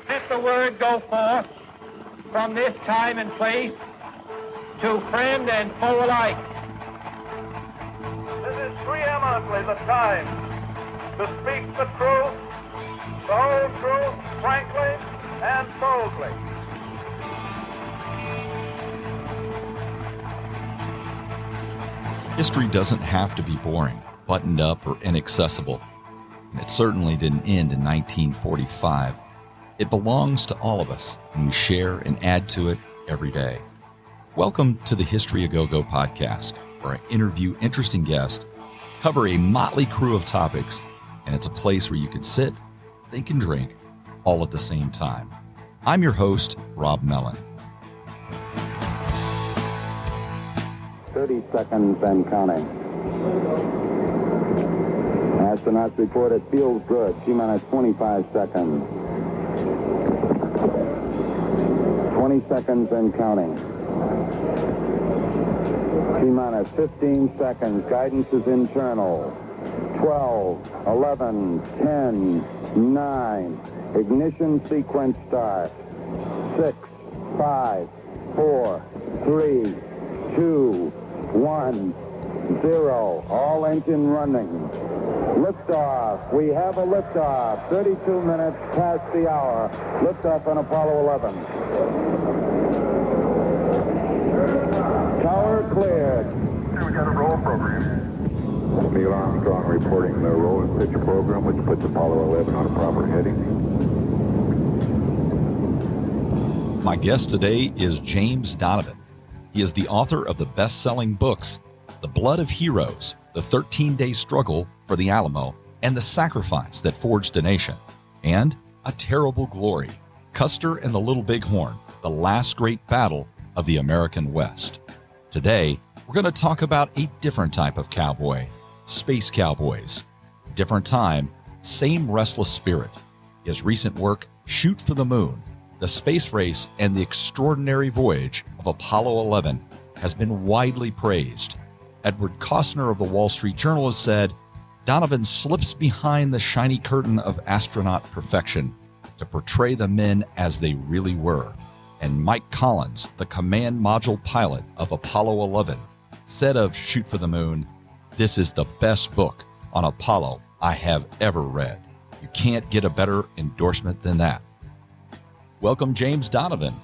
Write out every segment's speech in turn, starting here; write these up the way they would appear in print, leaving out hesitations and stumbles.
Let the word go forth from this time and place to friend and foe alike. This is preeminently the time to speak the truth, the whole truth, frankly and boldly. History doesn't have to be boring, buttoned up, or inaccessible. And it certainly didn't end in 1945. It belongs to all of us, and we share and add to it every day. Welcome to the History A Go-Go podcast, where I interview interesting guests, cover a motley crew of topics, and it's a place where you can sit, think, and drink all at the same time. I'm your host, Rob Mellon. 30 seconds and counting. Astronauts report it feels good. T-minus 25 seconds. 20 seconds and counting. T-minus 15 seconds. Guidance is internal. 12, 11, 10, 9. Ignition sequence start. 6, 5, 4, 3, 2, 1, 0. All engine running. Liftoff. We have a liftoff. 32 minutes past the hour. Liftoff on Apollo 11. Tower cleared. We got a roll program. Neil Armstrong reporting the roll and picture program, which puts Apollo 11 on a proper heading. My guest today is James Donovan. He is the author of the best-selling books, The Blood of Heroes, The 13-Day Struggle for the Alamo, and The Sacrifice That Forged a Nation, and A Terrible Glory, Custer and the Little Bighorn, The Last Great Battle of the American West. Today, we're going to talk about a different type of cowboy, space cowboys. Different time, same restless spirit. His recent work, Shoot for the Moon, The Space Race and the Extraordinary Voyage of Apollo 11 has been widely praised. Edward Costner of the Wall Street Journal has said, Donovan slips behind the shiny curtain of astronaut perfection to portray the men as they really were. And Mike Collins, the command module pilot of Apollo 11, said of Shoot for the Moon, this is the best book on Apollo I have ever read. You can't get a better endorsement than that. Welcome, James Donovan.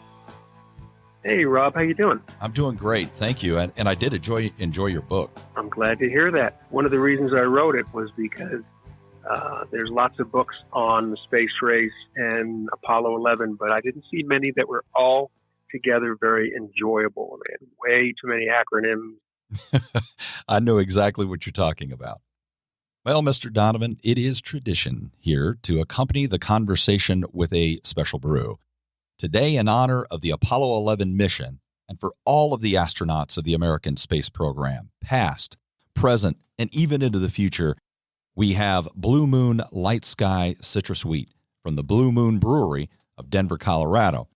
Hey, Rob, how you doing? I'm doing great, thank you. And I did enjoy your book. I'm glad to hear that. One of the reasons I wrote it was because there's lots of books on the space race and Apollo 11, but I didn't see many that were all together very enjoyable. Man, way too many acronyms. I know exactly what you're talking about. Well, Mr. Donovan, it is tradition here to accompany the conversation with a special brew. Today, in honor of the Apollo 11 mission and for all of the astronauts of the American space program, past, present, and even into the future, we have Blue Moon LightSky Citrus Wheat from the Blue Moon Brewery of Denver, Colorado.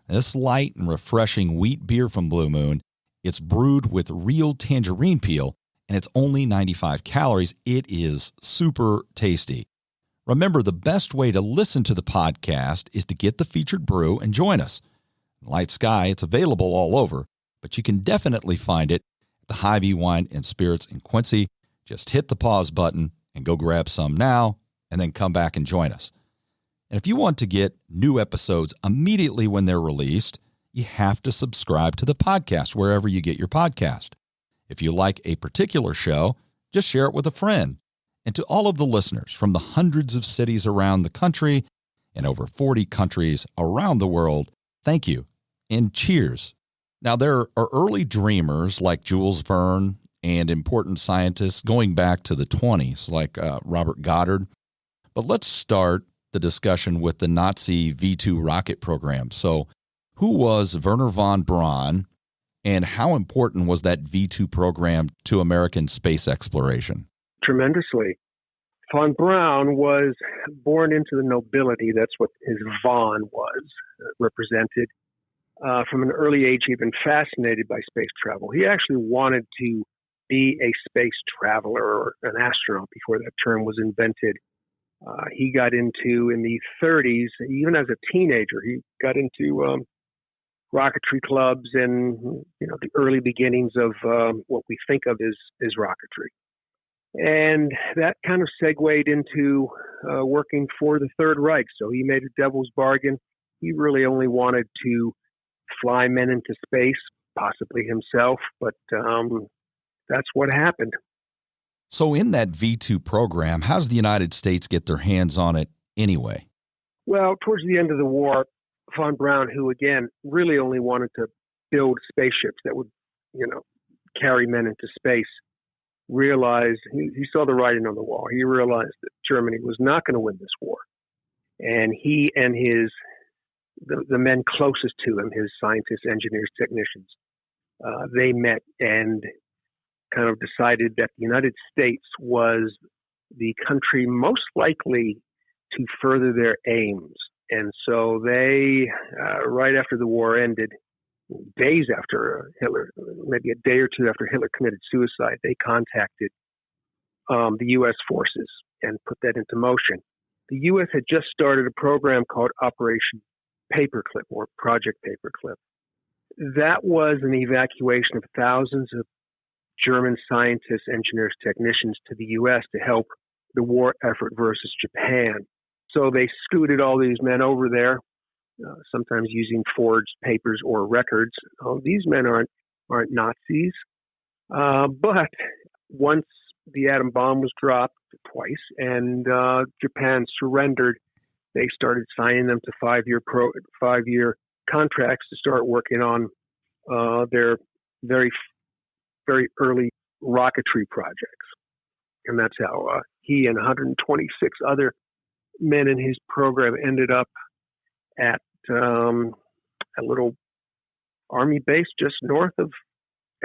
This light and refreshing wheat beer from Blue Moon, it's brewed with real tangerine peel, and it's only 95 calories. It is super tasty. Remember, the best way to listen to the podcast is to get the featured brew and join us. LightSky, it's available all over, but you can definitely find it at the Hy-Vee Wine and Spirits in Quincy. Just hit the pause button and go grab some now, and then come back and join us. And if you want to get new episodes immediately when they're released, you have to subscribe to the podcast wherever you get your podcast. If you like a particular show, just share it with a friend. And to all of the listeners from the hundreds of cities around the country and over 40 countries around the world, thank you and cheers. Now, there are early dreamers like Jules Verne and important scientists going back to the 20s like Robert Goddard. But let's start the discussion with the Nazi V-2 rocket program. So who was Wernher von Braun, and how important was that V-2 program to American space exploration? Tremendously. Von Braun was born into the nobility. That's what his von was, represented. From an early age, he'd been fascinated by space travel. He actually wanted to be a space traveler or an astronaut before that term was invented. He got into, in the 30s, even as a teenager, he got into rocketry clubs and, the early beginnings of what we think of as rocketry. And that kind of segued into working for the Third Reich. So he made a devil's bargain. He really only wanted to fly men into space, possibly himself, but that's what happened. So in that V2 program, how does the United States get their hands on it anyway? Well, towards the end of the war, von Braun, who again really only wanted to build spaceships that would, carry men into space, realized he saw the writing on the wall. He realized that Germany was not going to win this war, and he and the men closest to him, his scientists, engineers, technicians, they met and kind of decided that the United States was the country most likely to further their aims. And so they, right after the war ended, days after Hitler, maybe a day or two after Hitler committed suicide, they contacted the U.S. forces and put that into motion. The U.S. had just started a program called Operation Paperclip, or Project Paperclip. That was an evacuation of thousands of German scientists, engineers, technicians to the U.S. to help the war effort versus Japan. So they scooted all these men over there, sometimes using forged papers or records. These men aren't Nazis. But once the atom bomb was dropped twice and Japan surrendered, they started signing them to five-year contracts to start working on their very, very early rocketry projects. And that's how he and 126 other men in his program ended up at a little Army base just north of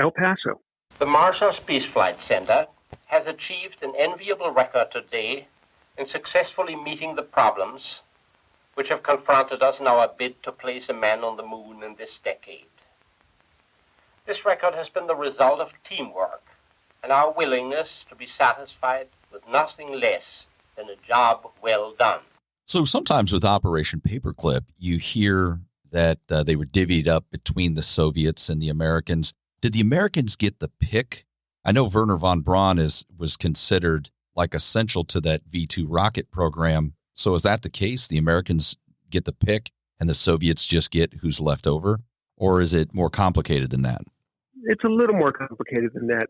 El Paso. The Marshall Space Flight Center has achieved an enviable record today in successfully meeting the problems which have confronted us in our bid to place a man on the moon in this decade. This record has been the result of teamwork and our willingness to be satisfied with nothing less than a job well done. So sometimes with Operation Paperclip, you hear that they were divvied up between the Soviets and the Americans. Did the Americans get the pick? I know Wernher von Braun was considered like essential to that V2 rocket program. So is that the case? The Americans get the pick and the Soviets just get who's left over? Or is it more complicated than that? It's a little more complicated than that.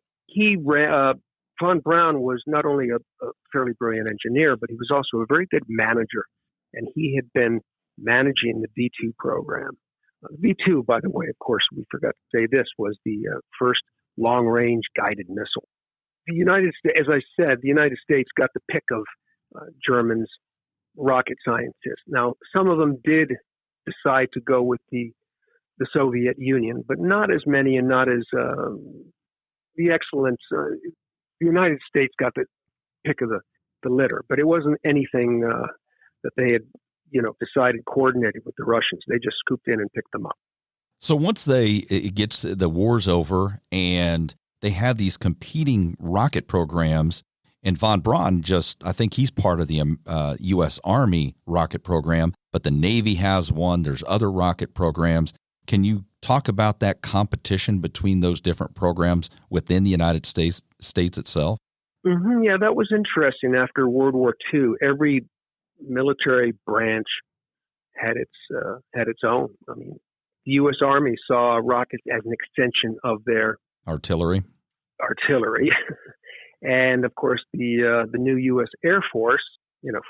Von Braun was not only a fairly brilliant engineer, but he was also a very good manager. And he had been managing the V2 program. V2, by the way, of course, we forgot to say this, was the first long-range guided missile. The United States, as I said, the United States got the pick of Germans, rocket scientists. Now, some of them did decide to go with the Soviet Union, but not as many and not as the excellence. The United States got the pick of the litter, but it wasn't anything that they had, decided coordinated with the Russians. They just scooped in and picked them up. So once the war's over and they have these competing rocket programs, and von Braun I think he's part of the U.S. Army rocket program, but the Navy has one. There's other rocket programs. Can you talk about that competition between those different programs within the United States itself? Mm-hmm, yeah, that was interesting. After World War II, every military branch had its own. I mean, the U.S. Army saw rockets as an extension of their artillery, and of course the new U.S. Air Force,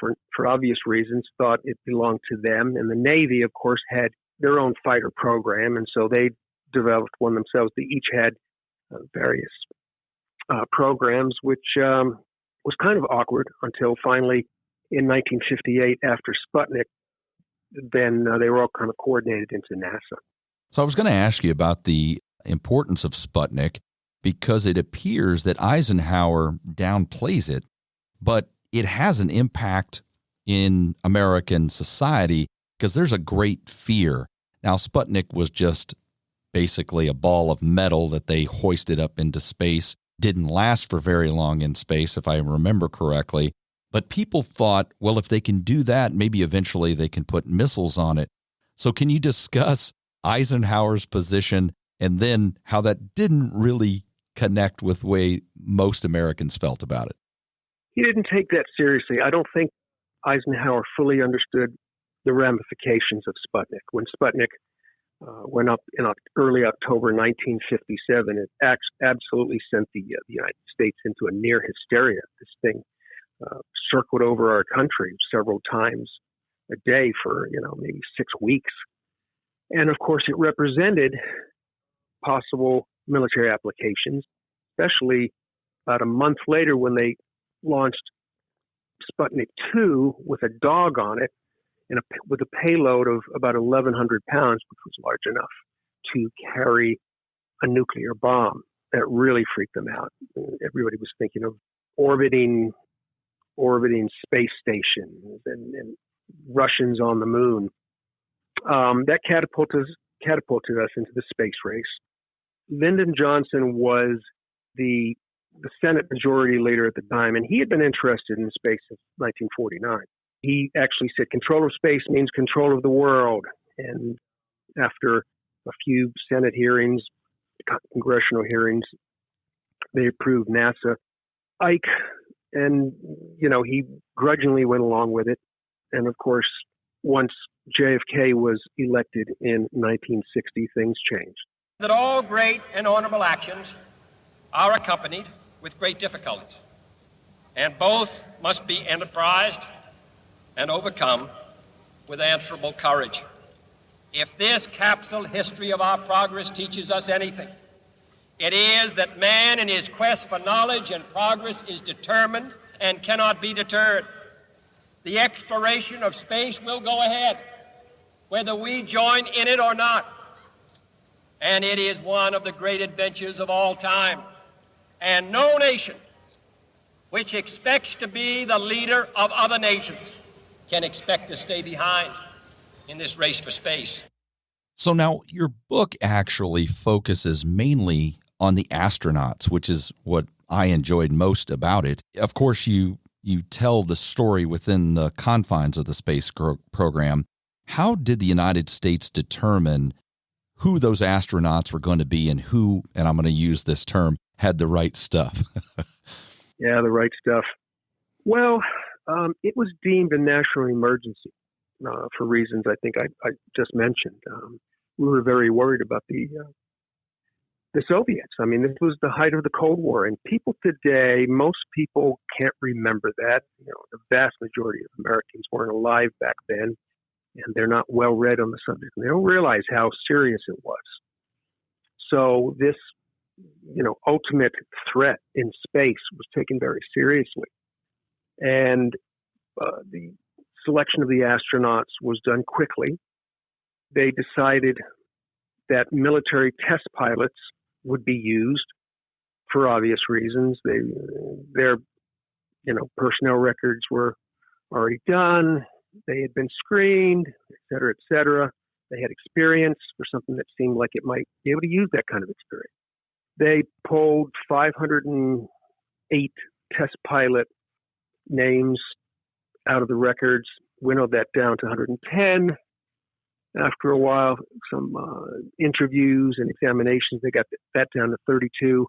for obvious reasons, thought it belonged to them, and the Navy, of course, had their own fighter program, and so they developed one themselves. They each had various programs, which was kind of awkward until finally in 1958, after Sputnik, then they were all kind of coordinated into NASA. So I was going to ask you about the importance of Sputnik, because it appears that Eisenhower downplays it, but it has an impact in American society because there's a great fear. Now, Sputnik was just basically a ball of metal that they hoisted up into space. Didn't last for very long in space, if I remember correctly. But people thought, well, if they can do that, maybe eventually they can put missiles on it. So can you discuss Eisenhower's position and then how that didn't really connect with the way most Americans felt about it? He didn't take that seriously. I don't think Eisenhower fully understood the ramifications of Sputnik. When Sputnik went up in early October 1957, it absolutely sent the United States into a near hysteria. This thing circled over our country several times a day for, maybe 6 weeks. And of course, it represented possible military applications, especially about a month later when they launched Sputnik 2 with a dog on it and with a payload of about 1,100 pounds, which was large enough to carry a nuclear bomb. That really freaked them out. Everybody was thinking of orbiting space stations and Russians on the moon. That catapulted us into the space race. Lyndon Johnson was the Senate Majority Leader at the time, and he had been interested in space since 1949. He actually said control of space means control of the world. And after a few Senate hearings, congressional hearings, they approved NASA. Ike, and, he grudgingly went along with it. And of course, once JFK was elected in 1960, things changed. That all great and honorable actions are accompanied with great difficulties, and both must be enterprised and overcome with answerable courage. If this capsule history of our progress teaches us anything, it is that man in his quest for knowledge and progress is determined and cannot be deterred. The exploration of space will go ahead, whether we join in it or not. And it is one of the great adventures of all time. And no nation which expects to be the leader of other nations can expect to stay behind in this race for space. So now your book actually focuses mainly on the astronauts, which is what I enjoyed most about it. Of course, you tell the story within the confines of the space program. How did the United States determine who those astronauts were going to be and who, and I'm going to use this term, had the right stuff? Yeah, the right stuff. Well, it was deemed a national emergency for reasons I think I just mentioned. We were very worried about the Soviets. I mean, this was the height of the Cold War, and people today, most people can't remember that. The vast majority of Americans weren't alive back then, and they're not well read on the subject. And they don't realize how serious it was. So this, ultimate threat in space was taken very seriously. And the selection of the astronauts was done quickly. They decided that military test pilots would be used for obvious reasons. Their personnel records were already done. They had been screened, et cetera, et cetera. They had experience for something that seemed like it might be able to use that kind of experience. They pulled 508 test pilot names out of the records, winnowed that down to 110. After a while, some interviews and examinations, they got that down to 32.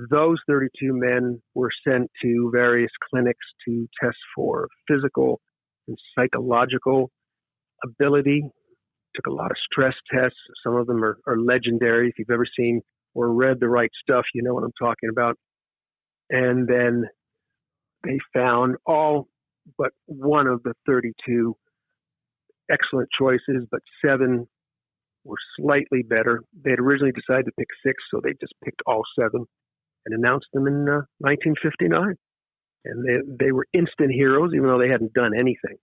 Those 32 men were sent to various clinics to test for physical and psychological ability. Took a lot of stress tests. Some of them are legendary. If you've ever seen or read The Right Stuff, you know what I'm talking about. And then they found all but one of the 32 excellent choices, but 7 were slightly better. They had originally decided to pick 6, so they just picked all 7 and announced them in 1959. And they were instant heroes, even though they hadn't done anything.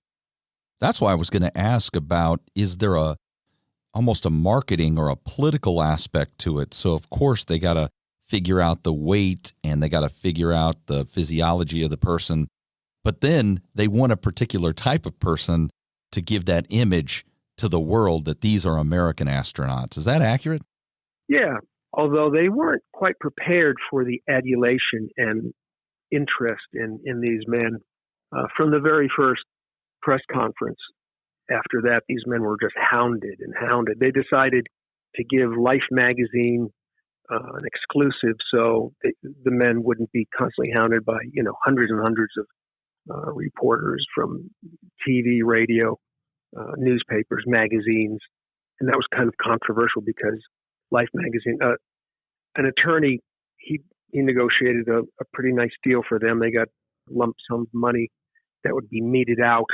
That's why I was going to ask about, is there almost a marketing or a political aspect to it? So, of course, they got to figure out the weight and they got to figure out the physiology of the person. But then they want a particular type of person to give that image to the world that these are American astronauts. Is that accurate? Yeah, although they weren't quite prepared for the adulation and interest in these men. From the very first press conference after that, these men were just hounded and hounded. They decided to give Life magazine an exclusive so the men wouldn't be constantly hounded by, hundreds and hundreds of reporters from TV, radio, newspapers, magazines. And that was kind of controversial because Life magazine, an attorney, he negotiated a pretty nice deal for them. They got lump sum of money that would be meted out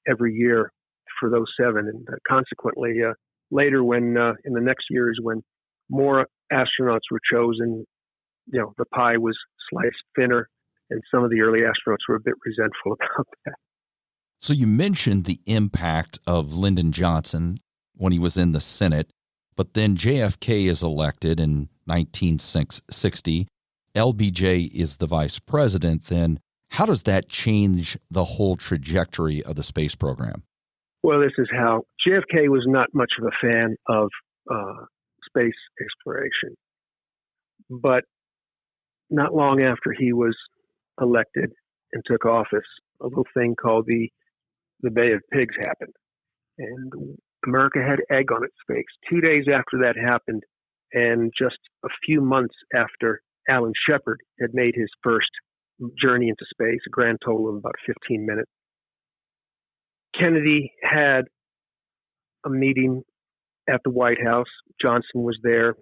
every year for those 7. And consequently, later when in the next years when more astronauts were chosen, the pie was sliced thinner, and some of the early astronauts were a bit resentful about that. So you mentioned the impact of Lyndon Johnson when he was in the Senate, but then JFK is elected in 1960. LBJ is the vice president. Then how does that change the whole trajectory of the space program? Well, this is how JFK was not much of a fan of space exploration. But not long after he was elected and took office, a little thing called the Bay of Pigs happened. And America had egg on its face. 2 days after that happened, and just a few months after Alan Shepard had made his first journey into space, a grand total of about 15 minutes, Kennedy had a meeting at the White House. Johnson was there,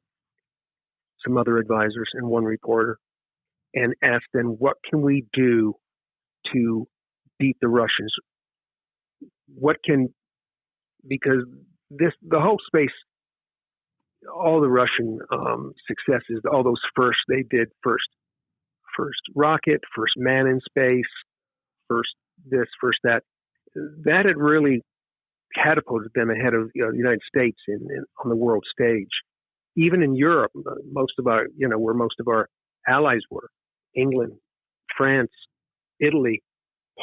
some other advisors, and one reporter, and asked them, what can we do to beat the Russians? Because the whole space, all the Russian successes, all those firsts they did, first rocket, first man in space, first this, first that, that had really catapulted them ahead of the United States on the world stage. Even in Europe, most of our, where most of our allies were, England, France, Italy,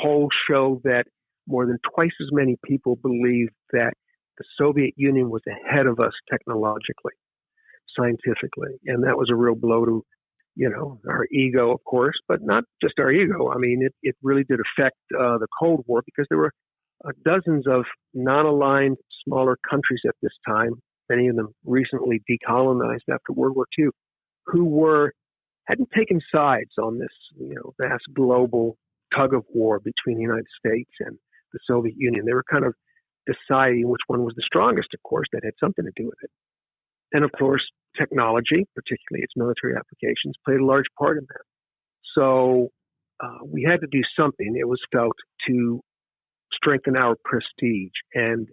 polls show that more than twice as many people believe that the Soviet Union was ahead of us technologically, scientifically. And that was a real blow to, our ego, of course, but not just our ego. I mean, it really did affect the Cold War because there were dozens of non-aligned smaller countries at this time, many of them recently decolonized after World War II, who hadn't taken sides on this, vast global tug of war between the United States and the Soviet Union. They were kind of deciding which one was the strongest, of course. That had something to do with it. And of course, technology, particularly its military applications, played a large part in that. So we had to do something, it was felt, to strengthen our prestige. And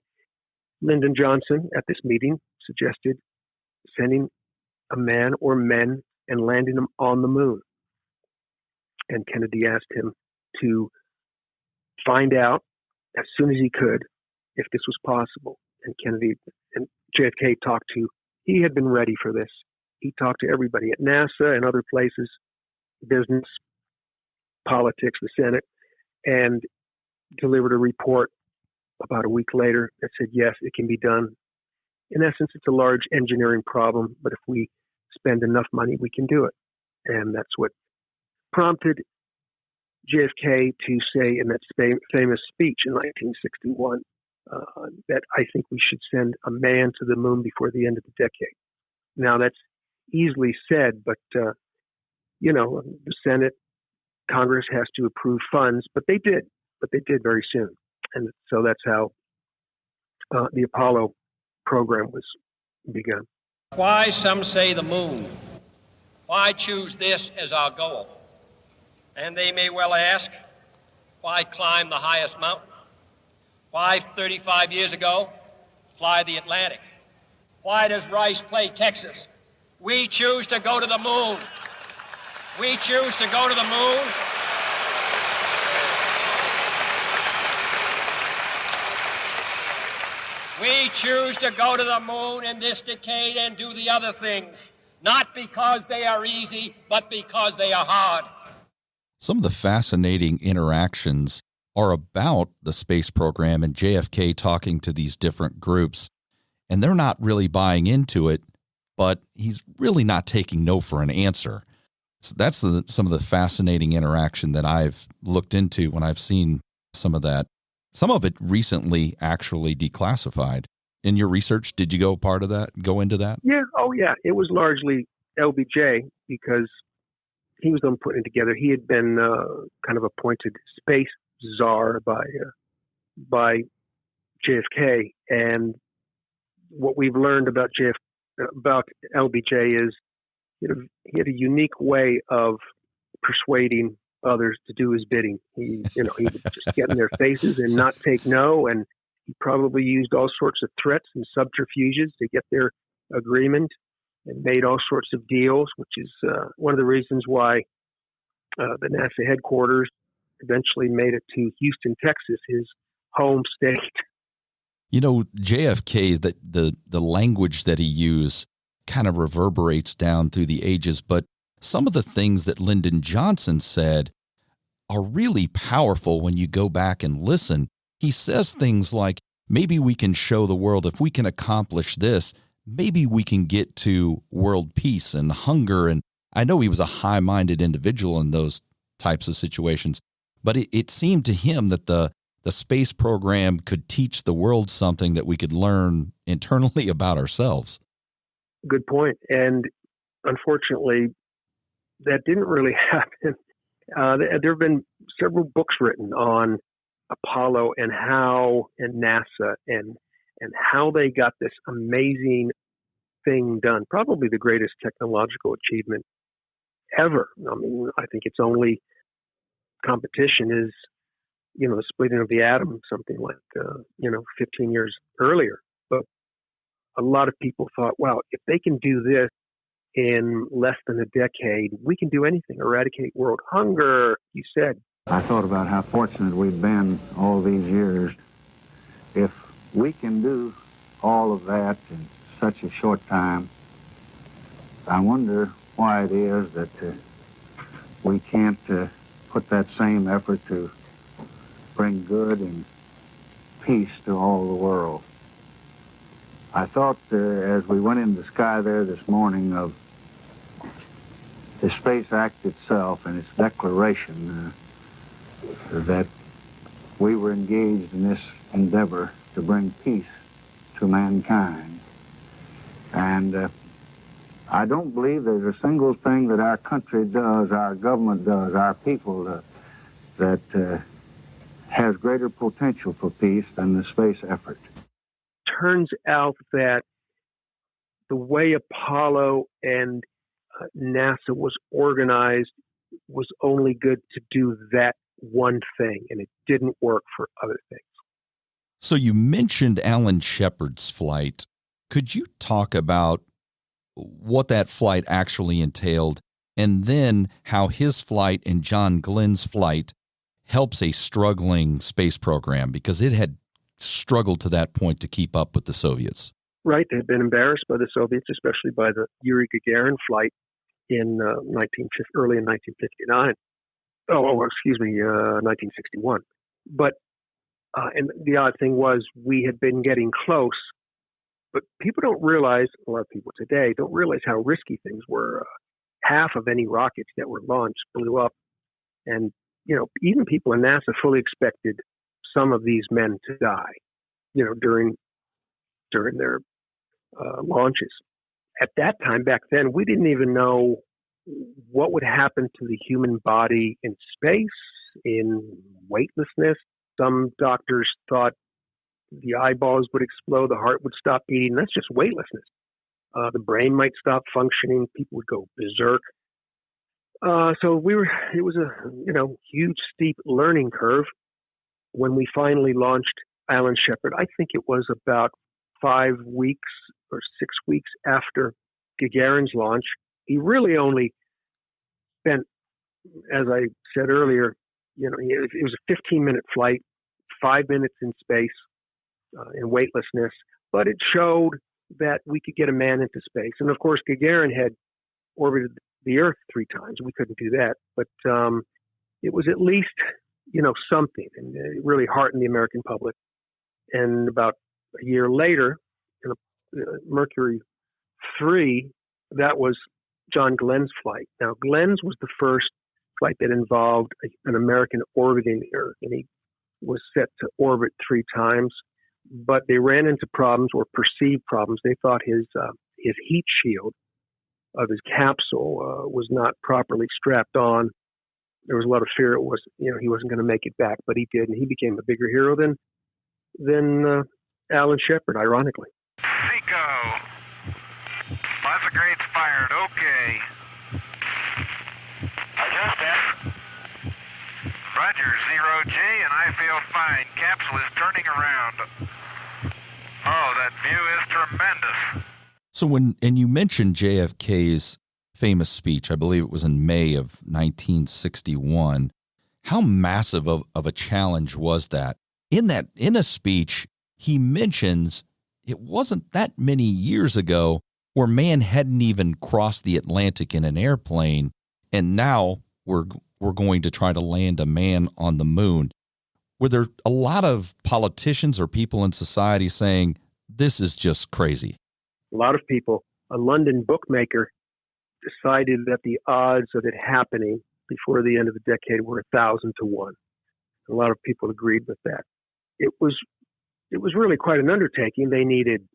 Lyndon Johnson at this meeting suggested sending a man or men and landing them on the moon. And Kennedy asked him to find out as soon as he could if this was possible. And Kennedy and JFK he had been ready for this. He talked to everybody at NASA and other places, business, politics, the Senate, and delivered a report about a week later that said, yes, it can be done. In essence, it's a large engineering problem, but if we spend enough money, we can do it. And that's what prompted JFK to say in that famous speech in 1961 that I think we should send a man to the moon before the end of the decade. Now, that's easily said, but, the Senate, Congress has to approve funds, but they did very soon. And so that's how the Apollo program was begun. Why, some say, the moon? Why choose this as our goal? And they may well ask, why climb the highest mountain? Why, 35 years ago, fly the Atlantic? Why does Rice play Texas? We choose to go to the moon. We choose to go to the moon. We choose to go to the moon in this decade and do the other things, not because they are easy, but because they are hard. Some of the fascinating interactions are about the space program and JFK talking to these different groups, and they're not really buying into it, but he's really not taking no for an answer. So that's some of the fascinating interaction that I've looked into when I've seen some of that. Some of it recently actually declassified. In your research, did you go into that? Yeah. Oh, yeah. It was largely LBJ because he was the one putting it together. He had been kind of appointed space czar by JFK, and what we've learned about LBJ is he had a unique way of persuading others to do his bidding. He would just get in their faces and not take no, and he probably used all sorts of threats and subterfuges to get their agreement, and made all sorts of deals, which is one of the reasons why the NASA headquarters eventually made it to Houston, Texas, his home state. JFK, the language that he used kind of reverberates down through the ages, but some of the things that Lyndon Johnson said are really powerful when you go back and listen. He says things like, maybe we can show the world if we can accomplish this, maybe we can get to world peace and hunger. And I know he was a high-minded individual in those types of situations, but it seemed to him that the space program could teach the world something that we could learn internally about ourselves. Good point. And unfortunately, that didn't really happen. There have been several books written on Apollo and NASA and how they got this amazing thing done. Probably the greatest technological achievement ever. I mean, I think its only competition is, the splitting of the atom, something like, 15 years earlier. But a lot of people thought, wow, if they can do this in less than a decade, we can do anything. Eradicate world hunger, you said. I thought about how fortunate we've been all these years. If we can do all of that in such a short time, I wonder why it is that we can't put that same effort to bring good and peace to all the world. I thought as we went in the sky there this morning of the Space Act itself and its declaration that we were engaged in this endeavor to bring peace to mankind. And I don't believe there's a single thing that our country does, our government does, our people does, that has greater potential for peace than the space effort. Turns out that the way Apollo and NASA was organized was only good to do that one thing, and it didn't work for other things. So you mentioned Alan Shepard's flight. Could you talk about what that flight actually entailed, and then how his flight and John Glenn's flight helps a struggling space program, because it had struggled to that point to keep up with the Soviets? Right. They had been embarrassed by the Soviets, especially by the Yuri Gagarin flight in early in 1959. 1961. But and the odd thing was we had been getting close, but people don't realize, a lot of people today don't realize how risky things were. Half of any rockets that were launched blew up, and even people in NASA fully expected some of these men to die, during their launches. At that time, back then, we didn't even know what would happen to the human body in space, in weightlessness. Some doctors thought the eyeballs would explode, the heart would stop beating. That's just weightlessness. The brain might stop functioning. People would go berserk. So it was a huge, steep learning curve. When we finally launched Alan Shepard, I think it was about 5 weeks or 6 weeks after Gagarin's launch. He really only spent, as I said earlier, it was a 15-minute flight, 5 minutes in space in weightlessness, but it showed that we could get a man into space. And of course, Gagarin had orbited the Earth 3 times. We couldn't do that, but it was at least, something, and it really heartened the American public. And about a year later, Mercury 3, that was John Glenn's flight. Now, Glenn's was the first flight that involved an American orbiting the Earth, and he was set to orbit 3 times, but they ran into problems or perceived problems. They thought his heat shield of his capsule was not properly strapped on. There was a lot of fear he wasn't going to make it back, but he did, and he became a bigger hero than Alan Shepard, ironically. Pico. Lots of grades fired. Okay. Adjust that. Roger, 0J, and I feel fine. Capsule is turning around. Oh, that view is tremendous. So and you mentioned JFK's famous speech, I believe it was in May of 1961. How massive of a challenge was that? In a speech, he mentions it wasn't that many years ago where man hadn't even crossed the Atlantic in an airplane, and now we're going to try to land a man on the moon. Were there a lot of politicians or people in society saying, this is just crazy? A lot of people. A London bookmaker decided that the odds of it happening before the end of the decade were 1,000 to 1. A lot of people agreed with that. It was really quite an undertaking. They needed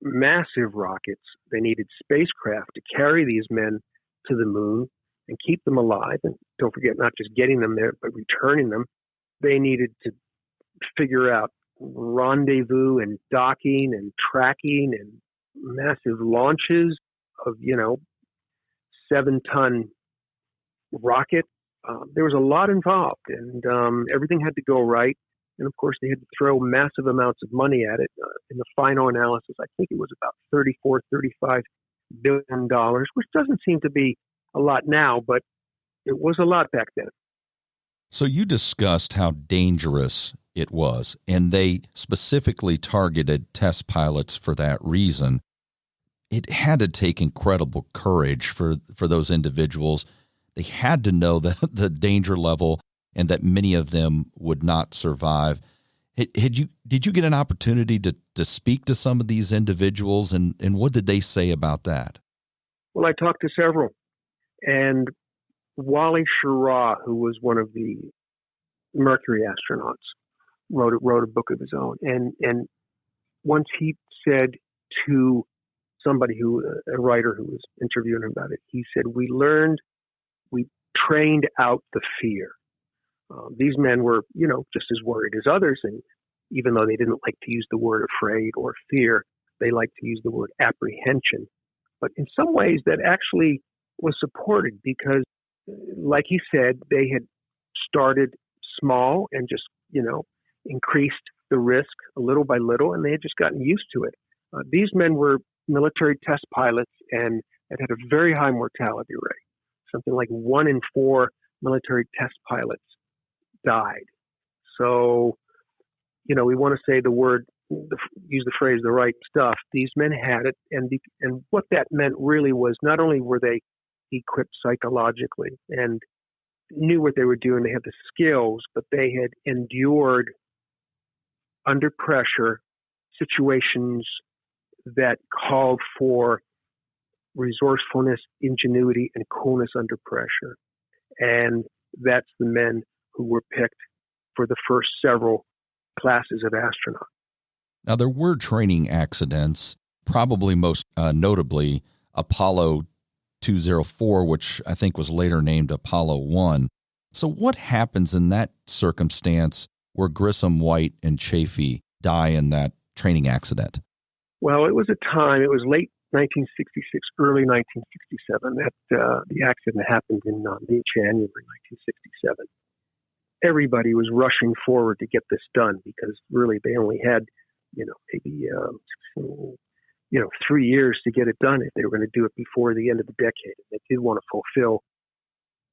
massive rockets. They needed spacecraft to carry these men to the moon and keep them alive. And don't forget, not just getting them there, but returning them. They needed to figure out rendezvous and docking and tracking and massive launches of, 7-ton rocket. There was a lot involved, and everything had to go right. And of course, they had to throw massive amounts of money at it. In the final analysis, I think it was about $35 billion, which doesn't seem to be a lot now, but it was a lot back then. So you discussed how dangerous it was, and they specifically targeted test pilots for that reason. It had to take incredible courage for those individuals. They had to know the danger level and that many of them would not survive. Did you get an opportunity to speak to some of these individuals, and what did they say about that? Well, I talked to several, and Wally Schirra, who was one of the Mercury astronauts, wrote a book of his own, and once he said to somebody a writer who was interviewing him about it, he said, we trained out the fear. These men were, just as worried as others, and even though they didn't like to use the word afraid or fear, they liked to use the word apprehension. But in some ways, that actually was supported because, like he said, they had started small and just, increased the risk a little by little, and they had just gotten used to it. These men were military test pilots, and it had a very high mortality rate. Something like 1 in 4 military test pilots died. So, we want to say use the phrase, the right stuff. These men had it, and what that meant really was not only were they equipped psychologically and knew what they were doing, they had the skills, but they had endured under pressure situations that called for resourcefulness, ingenuity, and coolness under pressure. And that's the men who were picked for the first several classes of astronaut. Now, there were training accidents, probably most notably Apollo 204, which I think was later named Apollo 1. So what happens in that circumstance where Grissom, White, and Chaffee die in that training accident? Well, it was late 1966, early 1967 that the accident happened in January 1967. Everybody was rushing forward to get this done because really they only had, maybe 3 years to get it done if they were going to do it before the end of the decade. They did want to fulfill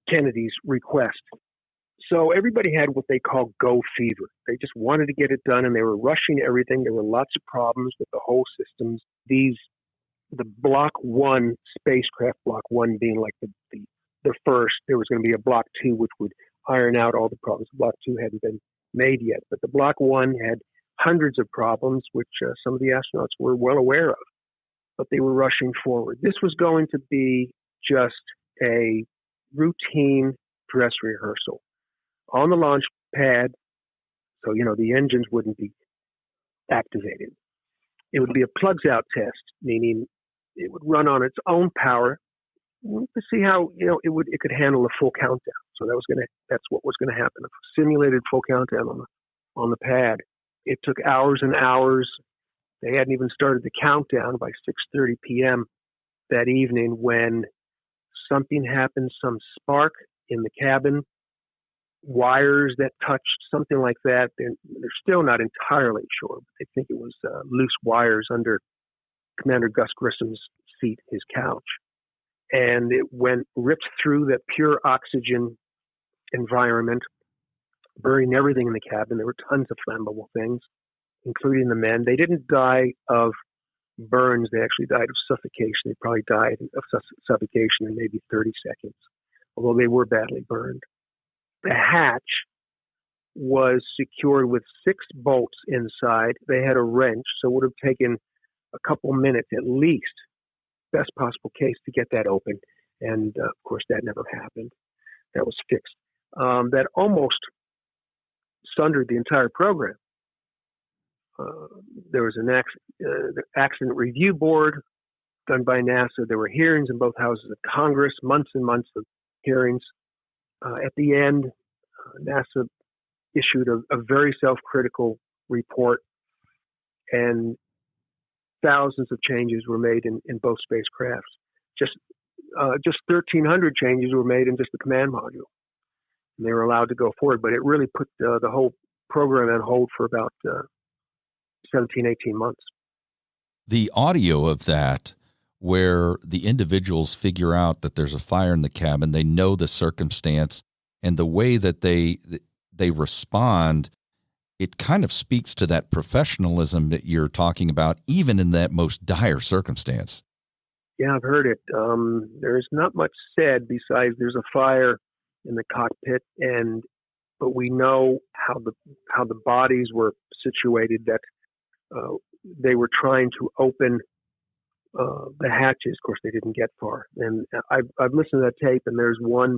Kennedy's request. So everybody had what they call go fever. They just wanted to get it done, and they were rushing everything. There were lots of problems with the whole systems. The Block 1 spacecraft, Block 1 being like the first, there was going to be a Block 2 which would iron out all the problems. Block 2 hadn't been made yet, but the Block 1 had hundreds of problems, which some of the astronauts were well aware of, but they were rushing forward. This was going to be just a routine dress rehearsal on the launch pad. So, the engines wouldn't be activated. It would be a plugs out test, meaning it would run on its own power to see how, it could handle a full countdown. So that's what was going to happen. A simulated full countdown on the pad. It took hours and hours. They hadn't even started the countdown by 6:30 p.m. that evening when something happened, some spark in the cabin, wires that touched, something like that. They're still not entirely sure, but they think it was loose wires under Commander Gus Grissom's seat, his couch. And it ripped through that pure oxygen environment, burning everything in the cabin. There were tons of flammable things, including the men. They didn't die of burns. They actually died of suffocation. They probably died of suffocation in maybe 30 seconds, although they were badly burned. The hatch was secured with 6 bolts inside. They had a wrench, so it would have taken a couple minutes at least, best possible case, to get that open. And, of course, that never happened. That was fixed. That almost sundered the entire program. There was the accident review board done by NASA. There were hearings in both houses of Congress, months and months of hearings. At the end, NASA issued a very self-critical report, and thousands of changes were made in both spacecrafts. Just 1,300 changes were made in just the command module. And they were allowed to go forward, but it really put the whole program on hold for about 17, 18 months. The audio of that, where the individuals figure out that there's a fire in the cabin, they know the circumstance, and the way that they respond, it kind of speaks to that professionalism that you're talking about, even in that most dire circumstance. Yeah, I've heard it. There's not much said besides there's a fire in the cockpit, but we know how the bodies were situated, that they were trying to open the hatches. Of course, they didn't get far. And I've listened to that tape, and there's one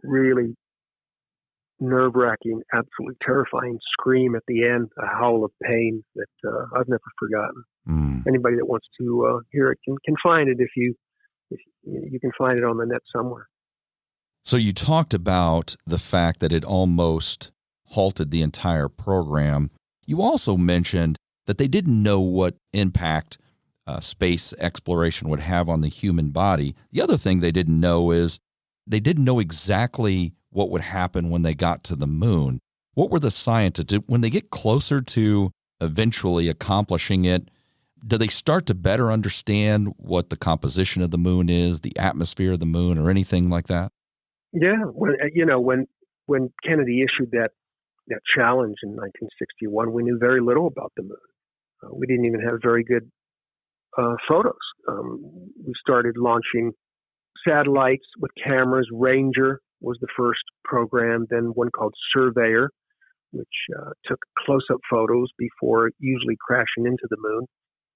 really nerve-wracking, absolutely terrifying scream at the end, a howl of pain that I've never forgotten. Anybody that wants to hear it can find it if you can find it on the net somewhere. So you talked about the fact that it almost halted the entire program. You also mentioned that they didn't know what impact space exploration would have on the human body. The other thing they didn't know is they didn't know exactly what would happen when they got to the moon. What were the scientists, when they get closer to eventually accomplishing it, do they start to better understand what the composition of the moon is, the atmosphere of the moon, or anything like that? Yeah, when Kennedy issued that challenge in 1961, we knew very little about the moon. We didn't even have very good photos. We started launching satellites with cameras. Ranger was the first program, then one called Surveyor, which took close-up photos before usually crashing into the moon,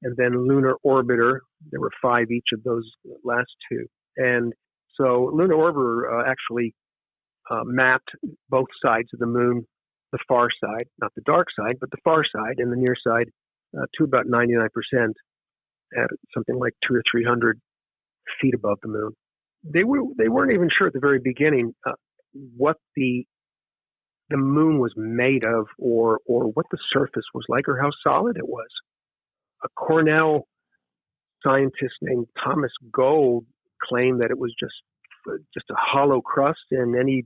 and then Lunar Orbiter. There were 5 each of those last 2. And so Lunar Orbiter actually mapped both sides of the moon, the far side, not the dark side, but the far side and the near side, to about 99% at something like 200 or 300 feet above the moon. They weren't even sure at the very beginning what the moon was made of, or what the surface was like, or how solid it was. A Cornell scientist named Thomas Gold claimed that it was just a hollow crust, and any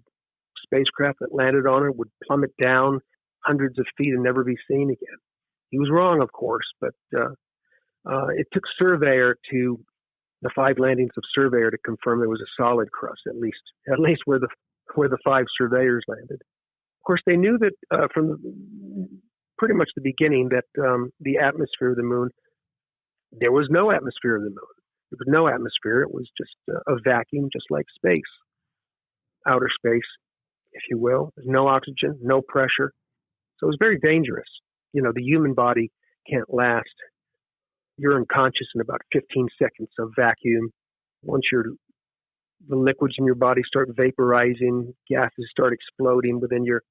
spacecraft that landed on it would plummet down hundreds of feet and never be seen again. He was wrong, of course, but it took the 5 landings of Surveyor to confirm there was a solid crust, at least where the 5 surveyors landed. Of course, they knew that from pretty much the beginning that the atmosphere of the moon, there was no atmosphere of the moon. There was no atmosphere. It was just a vacuum, just like space, outer space, if you will. There's no oxygen, no pressure. So it was very dangerous. The human body can't last. You're unconscious in about 15 seconds of vacuum. Once you're the liquids in your body start vaporizing, gases start exploding within your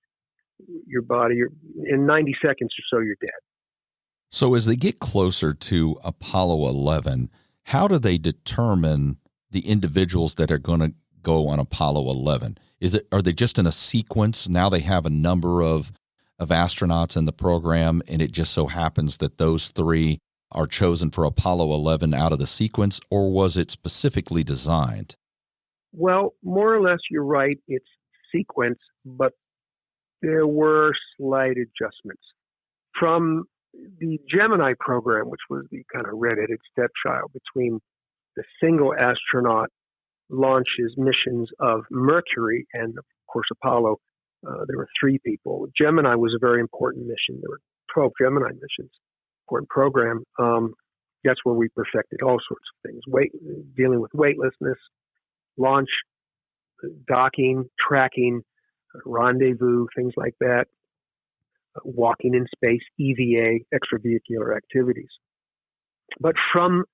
body. In 90 seconds or so, you're dead. So as they get closer to Apollo 11, how do they determine the individuals that are going to go on Apollo 11? Are they just in a sequence? Now they have a number of astronauts in the program, and it just so happens that those three are chosen for Apollo 11 out of the sequence, or was it specifically designed? Well, more or less, you're right. It's sequence, but there were slight adjustments. From the Gemini program, which was the kind of redheaded stepchild between the single astronaut launches missions of Mercury and, of course, Apollo, there were 3 people. Gemini was a very important mission. There were 12 Gemini missions, important program. That's where we perfected all sorts of things, dealing with weightlessness, launch, docking, tracking, rendezvous, things like that, walking in space, EVA, extravehicular activities. But from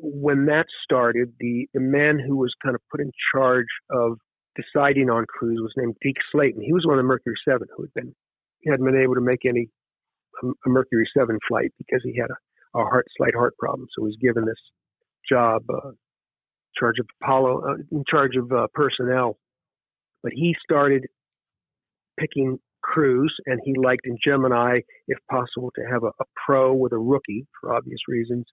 when that started, the man who was kind of put in charge of deciding on crews was named Deke Slayton. He was one of Mercury 7 he hadn't been able to make a Mercury 7 flight because he had a slight heart problem. So he was given this job, in charge of personnel. But he started picking crews, and he liked in Gemini, if possible, to have a pro with a rookie for obvious reasons.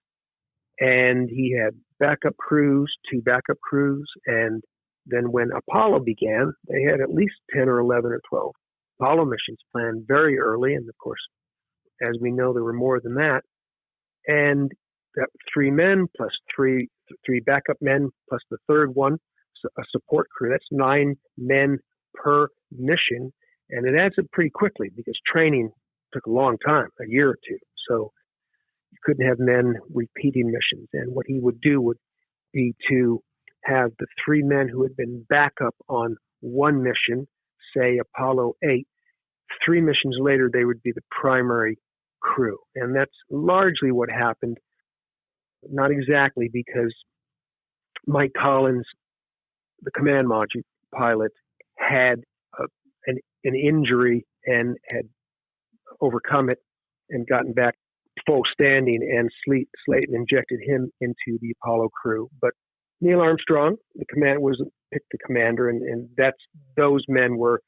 And he had backup crews, 2 backup crews, and then when Apollo began, they had at least 10 or 11 or 12 Apollo missions planned very early, and of course, as we know, there were more than that. And that 3 men plus 3 backup men plus the third one, so a support crew. That's 9 men per mission, and it adds up pretty quickly because training took a long time, a year or 2. So you couldn't have men repeating missions. And what he would do would be to have the 3 men who had been backup on one mission, say Apollo 8, 3 missions later, they would be the primary crew. And that's largely what happened. Not exactly, because Mike Collins, the command module pilot, had an injury and had overcome it and gotten back full standing, and Slayton injected him into the Apollo crew. But Neil Armstrong, the command, was picked the commander, and those men were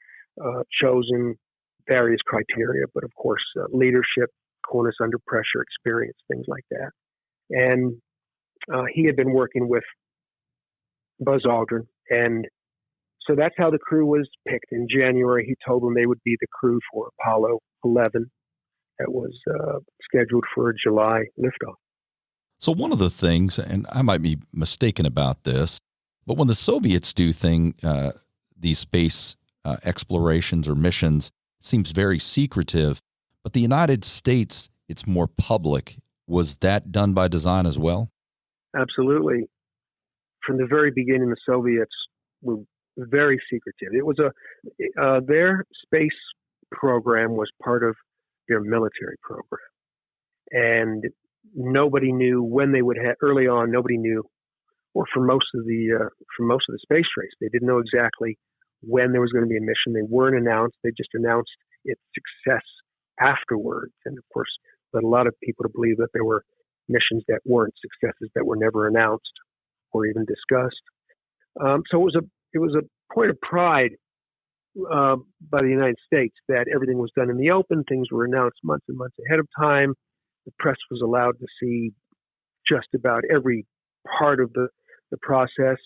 chosen, various criteria, but of course leadership, coolness under pressure, experience, things like that. And he had been working with Buzz Aldrin, and so that's how the crew was picked. In January, he told them they would be the crew for Apollo 11 that was scheduled for a July liftoff. So one of the things, and I might be mistaken about this, but when the Soviets do these space explorations or missions, it seems very secretive. But the United States, it's more public. Was that done by design as well? Absolutely. From the very beginning, the Soviets were very secretive. It was their space program was part of their military program, and nobody knew when they would have. Early on, nobody knew, or for most of the space race, they didn't know exactly when there was going to be a mission. They weren't announced. They just announced its success afterwards, and of course, led a lot of people to believe that there were missions that weren't successes, that were never announced or even discussed. So it was a point of pride by the United States that everything was done in the open. Things were announced months and months ahead of time. The press was allowed to see just about every part of the process.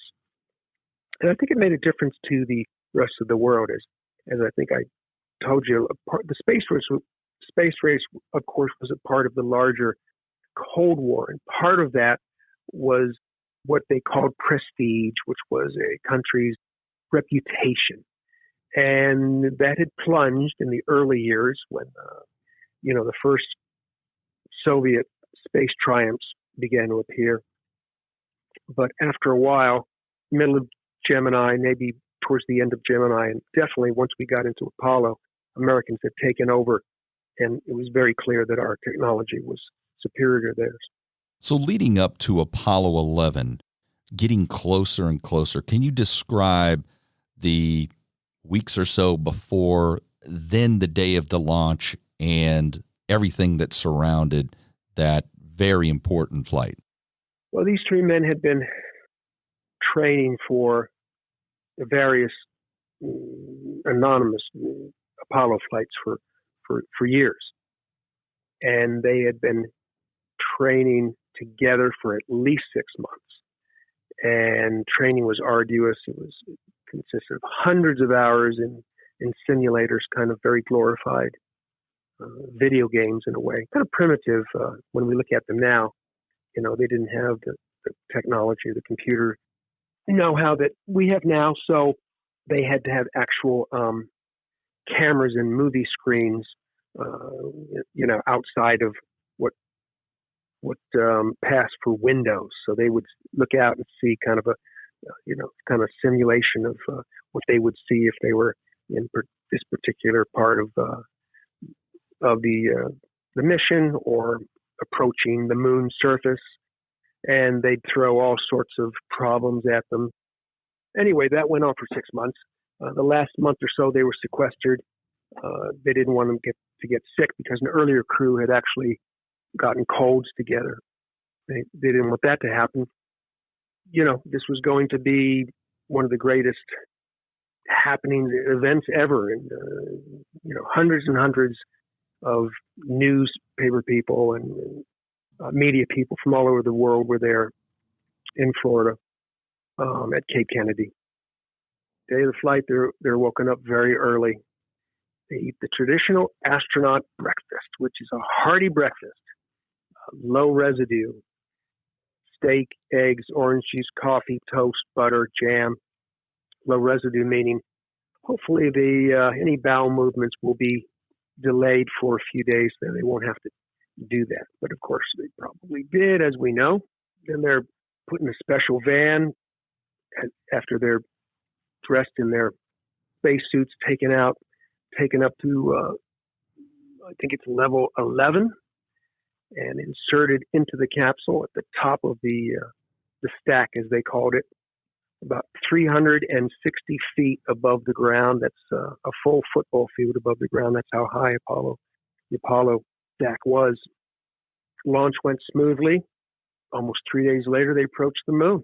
And I think it made a difference to the rest of the world. As I think I told you, the space race, of course, was a part of the larger Cold War. And part of that was what they called prestige, which was a country's reputation. And that had plunged in the early years when, the first Soviet space triumphs began to appear. But after a while, middle of Gemini, maybe towards the end of Gemini, and definitely once we got into Apollo, Americans had taken over, and it was very clear that our technology was superior to theirs. So leading up to Apollo 11, getting closer and closer. Can you describe the weeks or so before, then the day of the launch, and everything that surrounded that very important flight? Well, these three men had been training for the various anonymous Apollo flights for years. And they had been training together for at least 6 months. And training was arduous. It consisted of hundreds of hours in simulators, kind of very glorified video games in a way, kind of primitive when we look at them now. You know, they didn't have the technology, the computer know-how that we have now, so they had to have actual cameras and movie screens, outside of what passed for windows. So they would look out and see kind of a simulation of what they would see if they were in this particular part of the mission or approaching the moon's surface. And they'd throw all sorts of problems at them. Anyway, that went on for 6 months. The last month or so, they were sequestered. They didn't want them to get sick because an earlier crew had actually gotten colds together. They didn't want that to happen. You know, this was going to be one of the greatest happenings, events ever. And, hundreds and hundreds of newspaper people and media people from all over the world were there in Florida at Cape Kennedy. Day of the flight, they're woken up very early. They eat the traditional astronaut breakfast, which is a hearty breakfast, low residue, steak, eggs, orange juice, coffee, toast, butter, jam. Low residue meaning hopefully any bowel movements will be delayed for a few days, then they won't have to do that. But of course, they probably did, as we know. Then they're put in a special van after they're dressed in their spacesuits, taken up to, I think it's level 11, and inserted into the capsule at the top of the stack, as they called it, about 360 feet above the ground. That's a full football field above the ground. That's how high the Apollo stack was. Launch went smoothly. Almost 3 days later, they approached the moon.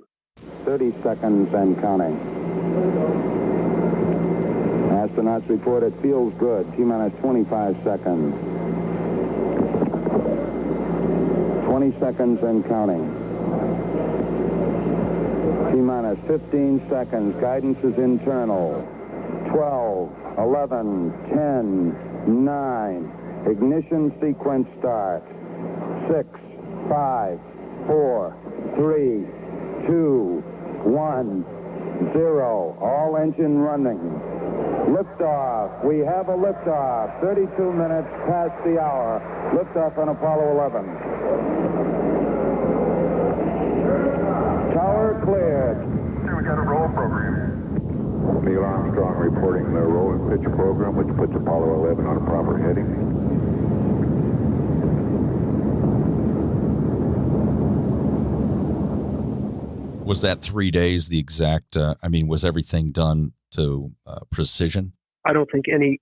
30 seconds and counting. Astronauts report it feels good. T-minus 25 seconds. 20 seconds and counting. T-minus 15 seconds. Guidance is internal. 12, 11, 10, 9. Ignition sequence start. 6, 5, 4, 3, 2, 1, 0. All engine running. Liftoff. We have a liftoff. 32 minutes past the hour. Liftoff on Apollo 11. Tower cleared. Here we got a roll program. Neil Armstrong reporting the roll and pitch program, which puts Apollo 11 on a proper heading. Was that 3 days the exact, was everything done to precision? I don't think any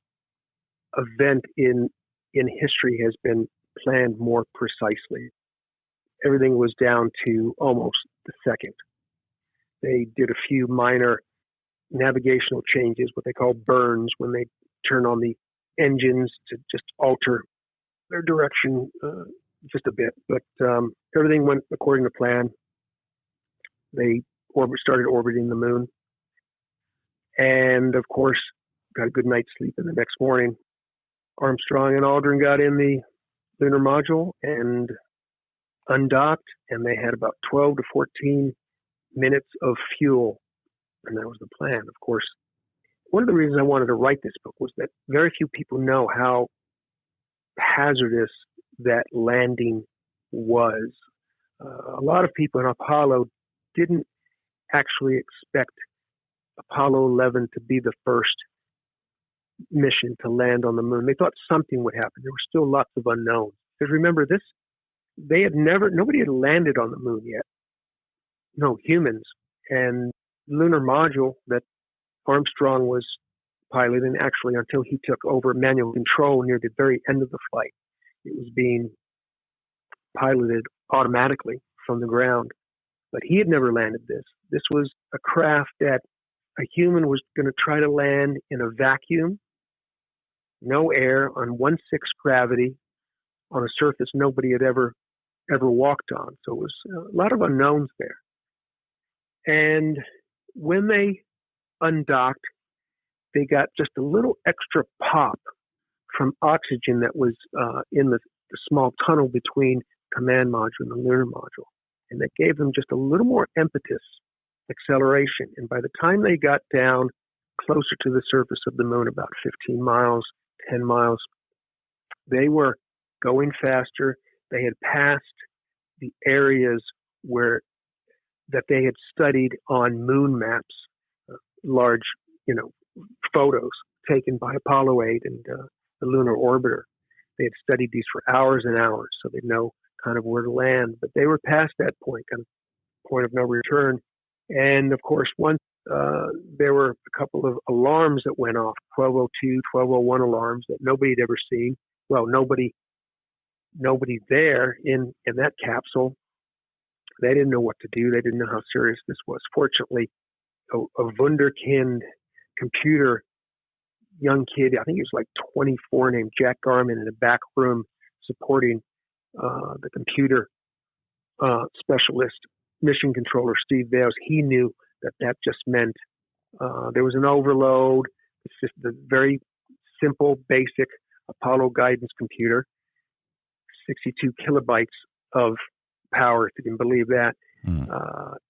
event in history has been planned more precisely. Everything was down to almost the second. They did a few minor navigational changes, what they call burns, when they turn on the engines to just alter their direction just a bit. But everything went according to plan. They started orbiting the moon. And, of course, got a good night's sleep. And the next morning, Armstrong and Aldrin got in the lunar module and undocked, and they had about 12 to 14 minutes of fuel. And that was the plan, of course. One of the reasons I wanted to write this book was that very few people know how hazardous that landing was. A lot of people in Apollo didn't actually expect Apollo 11 to be the first mission to land on the moon. They thought something would happen. There were still lots of unknowns. Because remember this, nobody had landed on the moon yet. no, humans. And lunar module that Armstrong was piloting, actually until he took over manual control near the very end of the flight, it was being piloted automatically from the ground. But he had never landed this. This was a craft that a human was going to try to land in a vacuum, no air, on 1/6 gravity, on a surface nobody had ever walked on. So it was a lot of unknowns there. And when they undocked, they got just a little extra pop from oxygen that was in the small tunnel between command module and the lunar module. And that gave them just a little more impetus, acceleration. And by the time they got down closer to the surface of the moon, about 15 miles, 10 miles, they were going faster. They had passed the areas that they had studied on moon maps, large, photos taken by Apollo 8 and the lunar orbiter. They had studied these for hours and hours, so they know kind of where to land. But they were past that point, kind of point of no return. And of course, once there were a couple of alarms that went off, 1202, 1201 alarms that nobody had ever seen. Well, nobody there in that capsule. They didn't know what to do. They didn't know how serious this was. Fortunately, a wunderkind computer, young kid, I think he was like 24, named Jack Garman, in the back room supporting the computer specialist, mission controller Steve Bales. He knew that just meant there was an overload. It's just the very simple, basic Apollo guidance computer, 62 kilobytes of power, if you can believe that,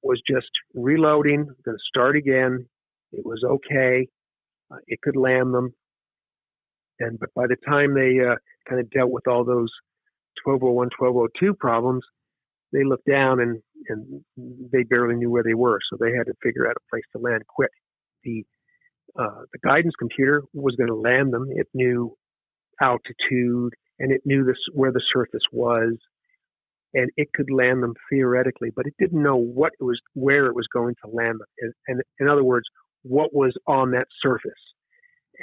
was just reloading, going to start again. It was okay. It could land them. But by the time they kind of dealt with all those 1201, 1202 problems, they looked down and they barely knew where they were. So they had to figure out a place to land quick. The guidance computer was going to land them. It knew altitude and it knew where the surface was, and it could land them theoretically, but it didn't know where it was going to land them. And in other words, what was on that surface.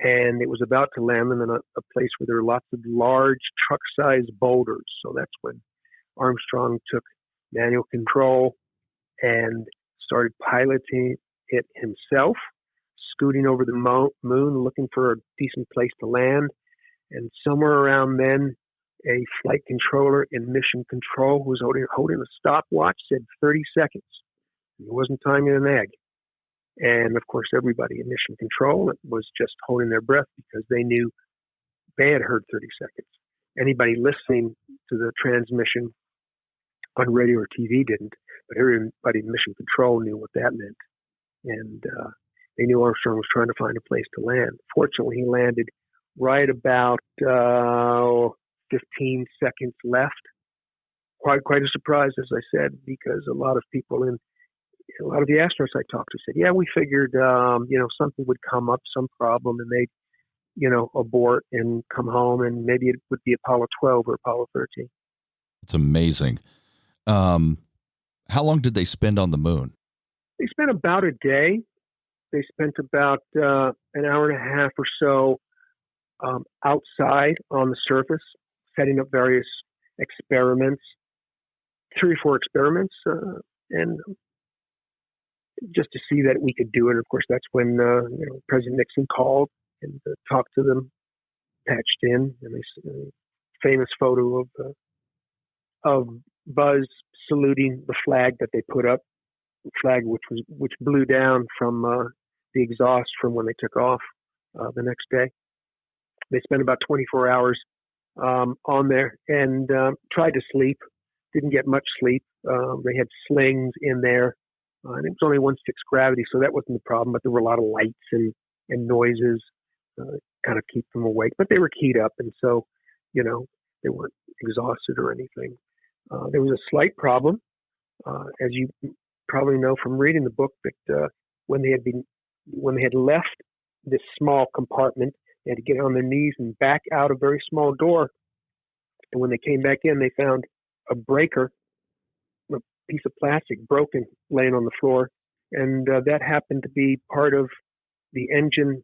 And it was about to land them in a place where there were lots of large truck-sized boulders. So that's when Armstrong took manual control and started piloting it himself, scooting over the moon, looking for a decent place to land. And somewhere around then, a flight controller in mission control who was holding a stopwatch said 30 seconds. He wasn't timing an egg. And of course, everybody in mission control was just holding their breath because they knew they had heard 30 seconds. Anybody listening to the transmission on radio or TV didn't, but everybody in mission control knew what that meant. And they knew Armstrong was trying to find a place to land. Fortunately, he landed right about 15 seconds left. Quite a surprise, as I said, because a lot of the astronauts I talked to said, yeah, we figured, something would come up, some problem, and they'd, abort and come home, and maybe it would be Apollo 12 or Apollo 13. It's amazing. How long did they spend on the moon? They spent about a day. They spent about an hour and a half or so outside on the surface, setting up various experiments, 3 or 4 experiments, and just to see that we could do it. Of course, that's when President Nixon called and talked to them, patched in, and they famous photo of Buzz saluting the flag that they put up, the flag which blew down from the exhaust from when they took off the next day. They spent about 24 hours on there and tried to sleep. Didn't get much sleep. They had slings in there. And it was only 1/6 gravity, so that wasn't the problem. But there were a lot of lights and noises, kind of keep them awake. But they were keyed up, and so, they weren't exhausted or anything. There was a slight problem, as you probably know from reading the book, that when they had left this small compartment, they had to get on their knees and back out a very small door. And when they came back in, they found a breaker, piece of plastic broken laying on the floor. And that happened to be part of the engine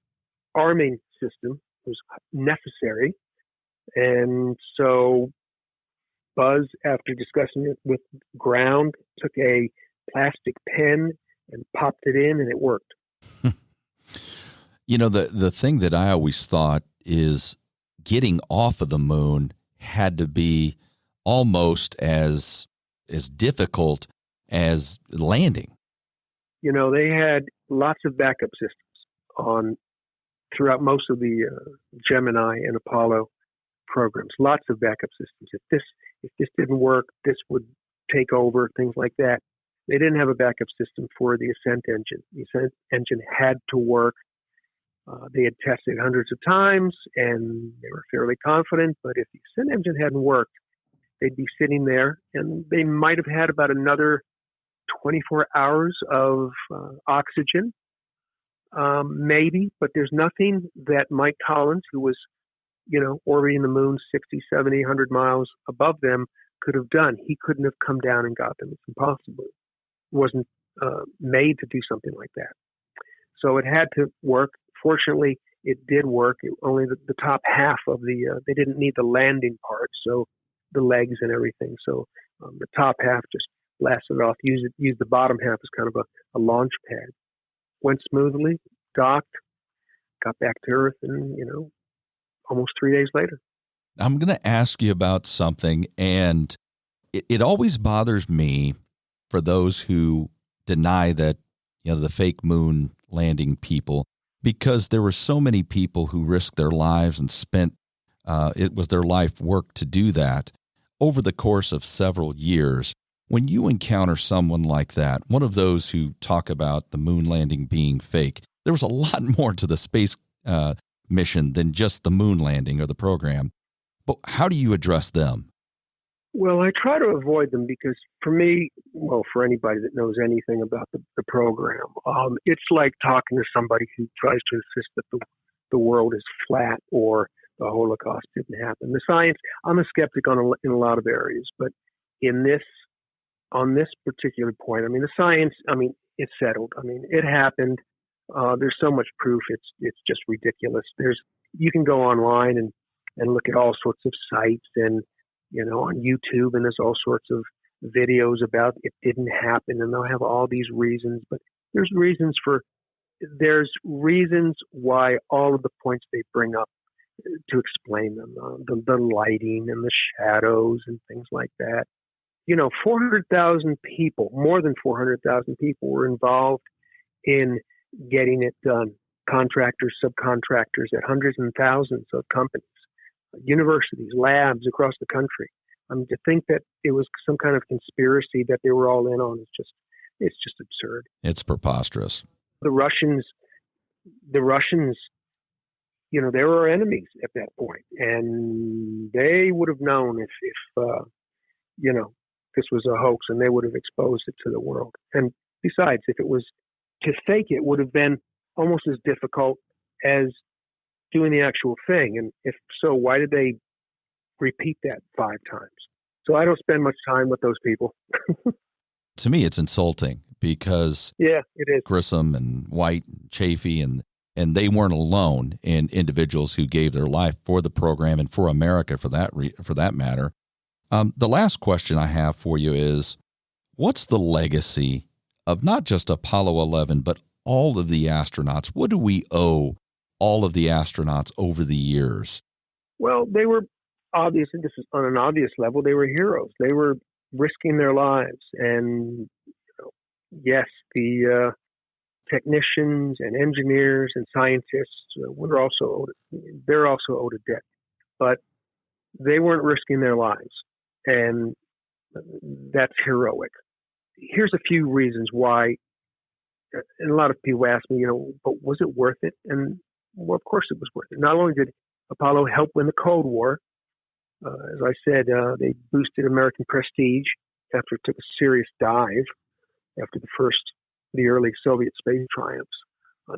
arming system. It was necessary. And so Buzz, after discussing it with ground, took a plastic pen and popped it in, and it worked. You know, the thing that I always thought is getting off of the moon had to be almost as difficult as landing. You know, they had lots of backup systems throughout most of the Gemini and Apollo programs. Lots of backup systems. If this didn't work, this would take over, things like that. They didn't have a backup system for the Ascent engine. The Ascent engine had to work. They had tested hundreds of times, and they were fairly confident. But if the Ascent engine hadn't worked, they'd be sitting there, and they might have had about another 24 hours of oxygen, maybe. But there's nothing that Mike Collins, who was, orbiting the moon 60, 70, 100 miles above them, could have done. He couldn't have come down and got them. It's impossible. It wasn't made to do something like that. So it had to work. Fortunately, it did work. Only the top half of they didn't need the landing part, so the legs and everything. So the top half just blasted off. Used the bottom half as kind of a launch pad. Went smoothly, docked, got back to Earth, and, almost 3 days later. I'm going to ask you about something, and it always bothers me for those who deny that, the fake moon landing people, because there were so many people who risked their lives and spent, it was their life work to do that over the course of several years. When you encounter someone like that, one of those who talk about the moon landing being fake, there was a lot more to the space mission than just the moon landing or the program. But how do you address them? Well, I try to avoid them because for me, for anybody that knows anything about the program, it's like talking to somebody who tries to insist that the world is flat or the Holocaust didn't happen. The science, I'm a skeptic in a lot of areas, but on this particular point, the science, it's settled. It happened. There's so much proof. It's just ridiculous. You can go online and look at all sorts of sites and, on YouTube, and there's all sorts of videos about it didn't happen, and they'll have all these reasons, but there's reasons why all of the points they bring up to explain them, the lighting and the shadows and things like that. 400,000 people, more than 400,000 people were involved in getting it done. Contractors, subcontractors at hundreds and thousands of companies, universities, labs across the country. To think that it was some kind of conspiracy that they were all in on it's just absurd. It's preposterous. The Russians, they were our enemies at that point, and they would have known if this was a hoax, and they would have exposed it to the world. And besides, if it was to fake it, would have been almost as difficult as doing the actual thing. And if so, why did they repeat that 5 times? So I don't spend much time with those people. To me, it's insulting because it is. Grissom and White and Chafee and they weren't alone in individuals who gave their life for the program and for America for that matter. The last question I have for you is, what's the legacy of not just Apollo 11, but all of the astronauts? What do we owe all of the astronauts over the years? Well, they were obviously, this is on an obvious level, they were heroes. They were risking their lives. And yes, the technicians and engineers and scientists they're also owed a debt, but they weren't risking their lives. And that's heroic. Here's a few reasons why, and a lot of people ask me, but was it worth it? And well, of course it was worth it. Not only did Apollo help win the Cold War, as I said, they boosted American prestige after it took a serious dive after the early Soviet space triumphs.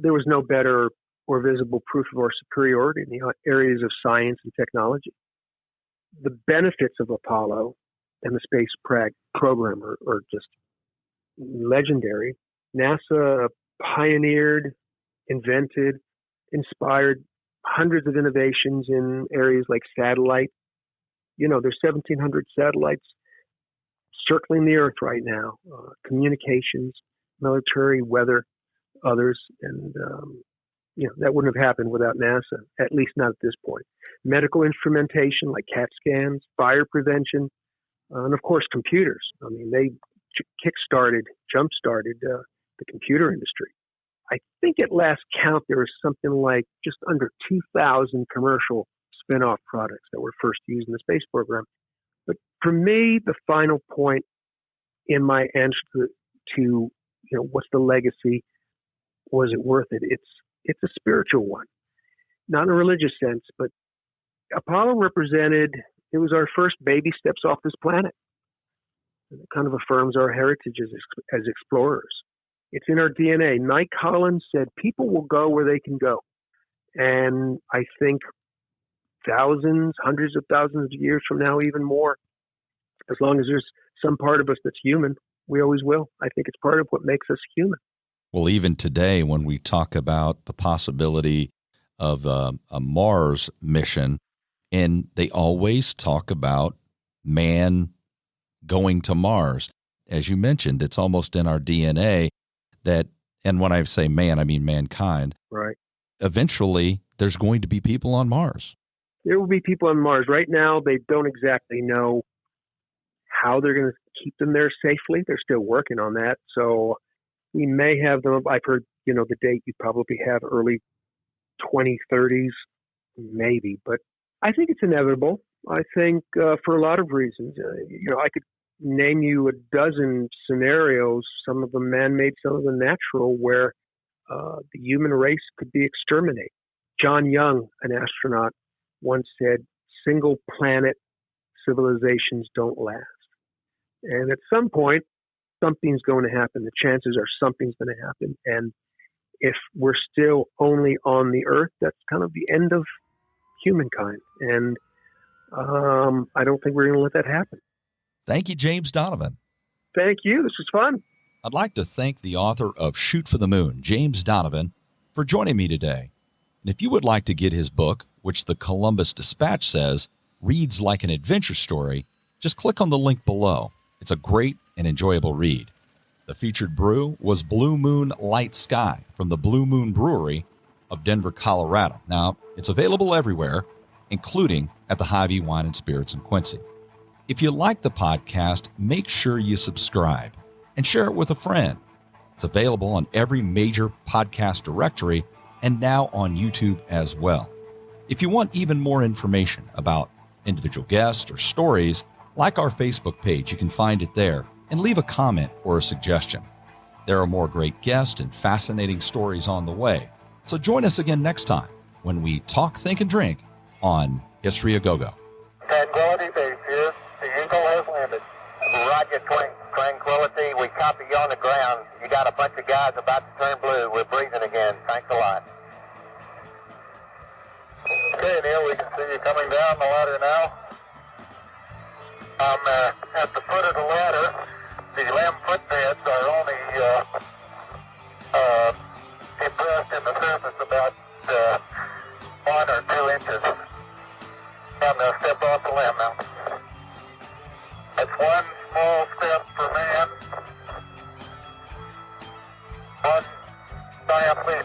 There was no better or visible proof of our superiority in the areas of science and technology. The benefits of Apollo and the space program are just legendary. NASA pioneered, invented, inspired hundreds of innovations in areas like satellite. There's 1,700 satellites circling the Earth right now, communications, military, weather, others, and that wouldn't have happened without NASA, at least not at this point. Medical instrumentation like CAT scans, fire prevention, and of course computers. I mean, they jump-started the computer industry. I think at last count there was something like just under 2,000 commercial spin-off products that were first used in the space program. But for me, the final point in my answer to what's the legacy? Was it worth it? It's a spiritual one, not in a religious sense, but Apollo it was our first baby steps off this planet. And it kind of affirms our heritage as explorers. It's in our DNA. Mike Collins said, people will go where they can go. And I think thousands, hundreds of thousands of years from now, even more, as long as there's some part of us that's human, we always will. I think it's part of what makes us human. Well, even today, when we talk about the possibility of a Mars mission, and they always talk about man going to Mars. As you mentioned, it's almost in our DNA that, and when I say man, I mean mankind. Right. Eventually, there's going to be people on Mars. There will be people on Mars. Right now, they don't exactly know how they're going to keep them there safely. They're still working on that. So we may have them. I've heard, the date you probably have early 2030s, maybe. But I think it's inevitable. I think for a lot of reasons. I could name you a dozen scenarios, some of them man-made, some of them natural, where the human race could be exterminated. John Young, an astronaut, once said, single planet civilizations don't last. And at some point, something's going to happen. The chances are something's going to happen. And if we're still only on the Earth, that's kind of the end of humankind. And I don't think we're going to let that happen. Thank you, James Donovan. Thank you. This was fun. I'd like to thank the author of Shoot for the Moon, James Donovan, for joining me today. And if you would like to get his book, which the Columbus Dispatch says reads like an adventure story, just click on the link below. It's a great and enjoyable read. The featured brew was Blue Moon LightSky from the Blue Moon Brewery of Denver, Colorado. Now, it's available everywhere, including at the Hy-Vee Wine and Spirits in Quincy. If you like the podcast, make sure you subscribe and share it with a friend. It's available on every major podcast directory and now on YouTube as well. If you want even more information about individual guests or stories, like our Facebook page, you can find it there, and leave a comment or a suggestion. There are more great guests and fascinating stories on the way. So join us again next time when we talk, think, and drink on History A Go-Go. Tranquility Base here. The Eagle has landed. Roger, Tranquility. We copy you on the ground. You got a bunch of guys about to turn blue. We're breathing again. Thanks a lot. Okay, Neil, we can see you coming down the ladder now. I'm at the foot of the ladder. The limb footpads are only impressed in the surface about 1 or 2 inches. I'm going to step off the limb now. That's one small step for man, one giant leap